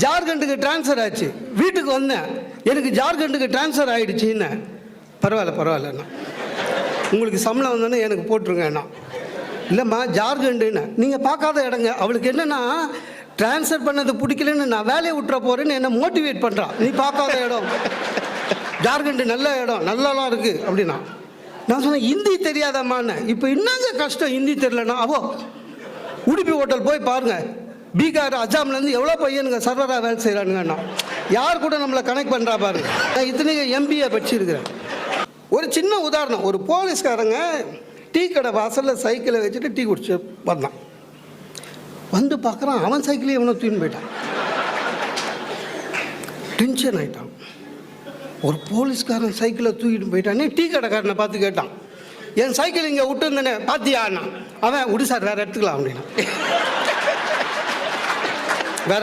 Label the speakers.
Speaker 1: ஜார்க்கண்டுக்கு transfer ஆச்சு. வீட்டுக்கு வந்தேன், எனக்கு ஜார்க்கண்டுக்கு ட்ரான்ஸ்ஃபர் ஆகிடுச்சின்னு. பரவாயில்லண்ணா, உங்களுக்கு சம்பளம் வந்தோன்னே எனக்கு போட்டுருங்கண்ணா. இல்லைம்மா ஜார்க்கண்டுன்னு நீங்கள் பார்க்காத இடங்க. அவளுக்கு என்னென்னா ட்ரான்ஸ்ஃபர் பண்ணது பிடிக்கலன்னு நான் வேலையை விட்டுற போகிறேன்னு என்னை மோட்டிவேட் பண்ணுறான். நீ பார்க்காத இடம் ஜார்க்கண்டு நல்ல இடம், நல்லாலாம் இருக்குது அப்படின்னா. நான் சொன்னேன் ஹிந்தி தெரியாதாம்மான்னு. இப்போ என்னங்க கஷ்டம் ஹிந்தி தெரியலன்னா. உடுப்பி ஹோட்டல் போய் பாருங்கள், பீகார் அஜாம்லேருந்து எவ்வளோ பையனுங்க சர்வராக வேலை செய்கிறானுங்கண்ணா. யார் கூட நம்மளை கனெக்ட் பண்ணுறா பாருங்க. நான் இத்தனைக்கு MBA படிச்சிருக்கிறேன். ஒரு சின்ன உதாரணம், ஒரு போலீஸ்காரங்க டீ கடை வாசலில் சைக்கிளை வச்சுட்டு டீ குடிச்சு வந்தான். வந்து பார்க்குறான், அவன் சைக்கிளையும் இவனை தூக்கின்னு போயிட்டான். டென்ஷன் ஆகிட்டான். ஒரு போலீஸ்காரன் சைக்கிளை தூக்கிட்டு போயிட்டானே. டீ கடைக்காரனை பார்த்து கேட்டான், என் சைக்கிள் இங்கே விட்டுருந்தேனே பார்த்தியாண்ணா. அவன் விடு சார் வேறு எடுத்துக்கலாம் அப்படின்னா. வேற